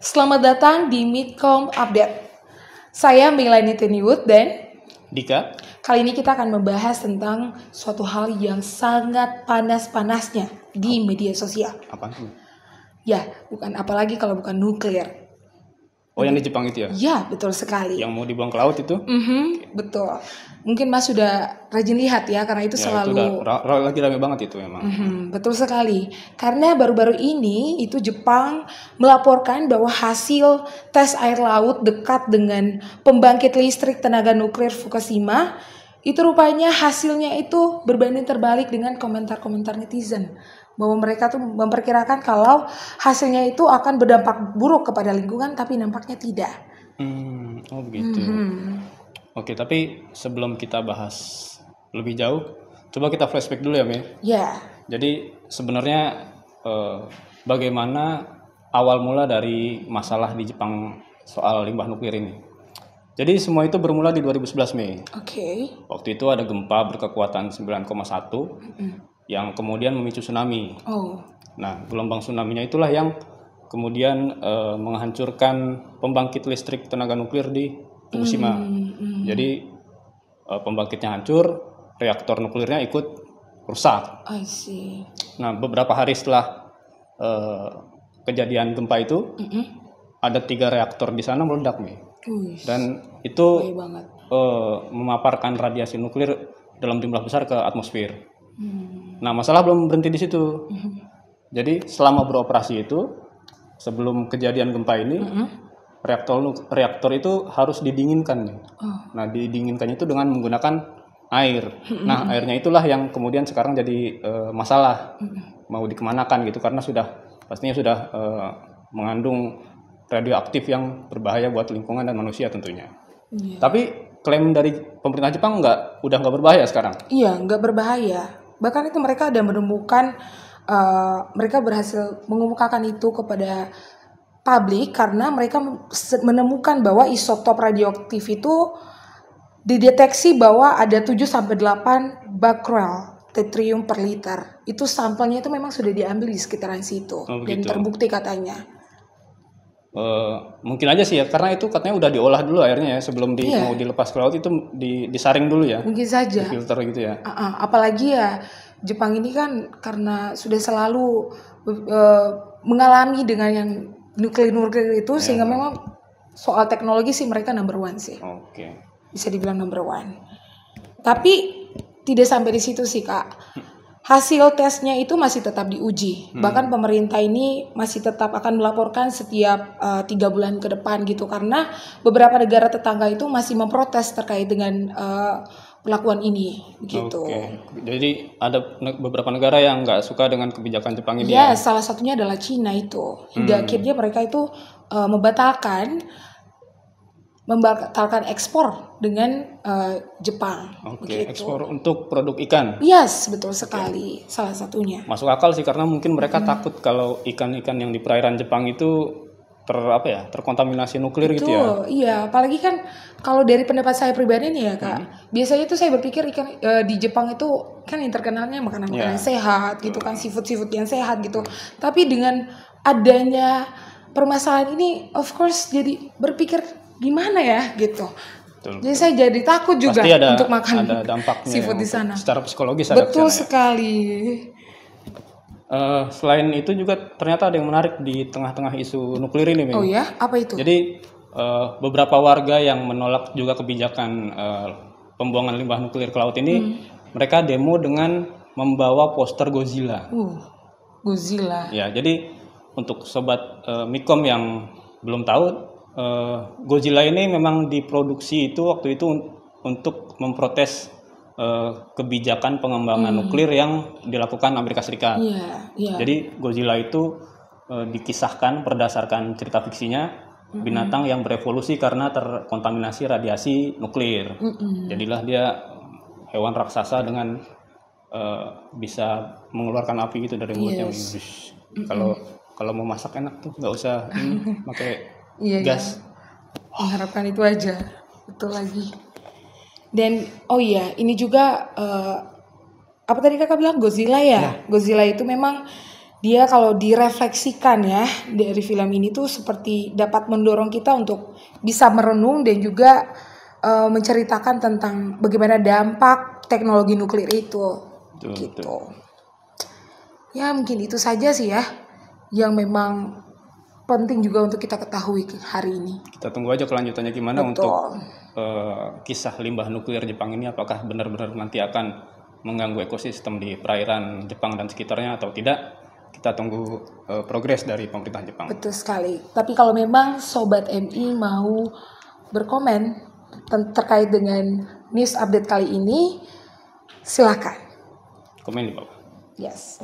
Selamat datang di Midcom Update. Saya Melanie Teniwood dan Dika. Kali ini kita akan membahas tentang suatu hal yang sangat panas-panasnya di media sosial. Apa tuh? Ya, bukan apalagi kalau bukan nuklir. Oh, yang di Jepang itu ya? Ya, betul sekali. Yang mau dibuang ke laut itu? Betul. Mungkin Mas sudah rajin lihat ya, karena itu Ya, selalu itu lagi rame banget itu memang. betul sekali. Karena baru-baru ini itu Jepang melaporkan bahwa hasil tes air laut dekat dengan pembangkit listrik tenaga nuklir Fukushima itu rupanya hasilnya itu berbanding terbalik dengan komentar-komentar netizen. Bahwa mereka tuh memperkirakan kalau hasilnya itu akan berdampak buruk kepada lingkungan, tapi nampaknya tidak. Oh begitu. Oke, tapi sebelum kita bahas lebih jauh, coba kita flashback dulu ya, Mei. Ya. Jadi sebenarnya bagaimana awal mula dari masalah di Jepang soal limbah nuklir ini? Jadi semua itu bermula di 2011, Mei. Oke. Waktu itu ada gempa berkekuatan 9,1 yang kemudian memicu tsunami. Oh. Nah, gelombang tsunami-nya itulah yang kemudian menghancurkan pembangkit listrik tenaga nuklir di Fukushima. Jadi pembangkitnya hancur, reaktor nuklirnya ikut rusak. I see. Nah, beberapa hari setelah kejadian gempa itu, ada 3 reaktor di sana meledak nih. Dan itu memaparkan radiasi nuklir dalam jumlah besar ke atmosfer. Nah, masalah belum berhenti di situ. Jadi selama beroperasi itu, sebelum kejadian gempa ini, reaktor itu harus didinginkan. Nah, didinginkan itu dengan menggunakan air. Nah, airnya itulah yang kemudian sekarang jadi masalah. Mau dikemanakan gitu, karena pastinya sudah mengandung radioaktif yang berbahaya buat lingkungan dan manusia tentunya. Tapi klaim dari pemerintah Jepang udah nggak berbahaya sekarang. Iya, nggak berbahaya. Bahkan itu mereka ada menemukan, mereka berhasil mengemukakan itu kepada publik karena mereka menemukan bahwa isotop radioaktif itu dideteksi bahwa ada 7-8 bakrel tetrium per liter. Itu sampelnya itu memang sudah diambil di sekitaran situ dan terbukti katanya. Mungkin aja sih ya, karena itu katanya udah diolah dulu airnya ya sebelum mau dilepas ke laut, itu disaring dulu ya. Mungkin saja. Filter gitu ya. Apalagi ya Jepang ini kan karena sudah selalu mengalami dengan yang nuklir itu, sehingga memang soal teknologi sih mereka number one sih. Oke. Bisa dibilang number one. Tapi tidak sampai di situ sih, Kak. Hasil tesnya itu masih tetap diuji. Bahkan pemerintah ini masih tetap akan melaporkan setiap 3 bulan ke depan gitu, karena beberapa negara tetangga itu masih memprotes terkait dengan perlakuan ini gitu. Oke. Jadi ada beberapa negara yang nggak suka dengan kebijakan Jepang ini. Ya, salah satunya adalah Cina itu. Hingga akhirnya mereka itu membatalkan ekspor dengan Jepang. Oke, ekspor untuk produk ikan. Yes, betul sekali. Salah satunya. Masuk akal sih, karena mungkin mereka takut kalau ikan-ikan yang di perairan Jepang itu terkontaminasi nuklir gitu ya. Iya, apalagi kan kalau dari pendapat saya pribadi nih ya, Kak. Biasanya itu saya berpikir ikan di Jepang itu kan yang terkenalnya makanan-makanan sehat gitu kan, seafood yang sehat gitu. Tapi dengan adanya permasalahan ini, of course jadi berpikir gimana ya gitu. Betul. Jadi saya jadi takut juga untuk makan ada dampaknya seafood di sana. Secara psikologis betul sekali. Selain itu juga ternyata ada yang menarik di tengah-tengah isu nuklir ini, Mei. Oh ya, apa itu? Jadi beberapa warga yang menolak juga kebijakan pembuangan limbah nuklir ke laut ini, mereka demo dengan membawa poster Godzilla. Godzilla. Ya, jadi untuk sobat Mikom yang belum tahu, Godzilla ini memang diproduksi itu waktu itu untuk memprotes kebijakan pengembangan nuklir yang dilakukan Amerika Serikat. Jadi Godzilla itu dikisahkan berdasarkan cerita fiksinya binatang yang berevolusi karena terkontaminasi radiasi nuklir. Jadilah dia hewan raksasa dengan bisa mengeluarkan api gitu dari mulutnya. Kalau mau masak enak tuh, nggak usah pakai gas. Mengharapkan itu aja. Betul lagi. Dan ini juga apa tadi kakak bilang Godzilla ya? Godzilla itu memang dia kalau direfleksikan ya dari film ini tuh seperti dapat mendorong kita untuk bisa merenung dan juga menceritakan tentang bagaimana dampak teknologi nuklir itu. Gitu. Ya mungkin itu saja sih ya yang memang penting juga untuk kita ketahui hari ini. Kita tunggu aja kelanjutannya gimana. Betul. Untuk kisah limbah nuklir Jepang ini, apakah benar-benar nanti akan mengganggu ekosistem di perairan Jepang dan sekitarnya atau tidak. Kita tunggu progres dari pemerintah Jepang. Betul sekali. Tapi kalau memang Sobat MI mau berkomen terkait dengan news update kali ini, silakan. Komen di bawah. Yes.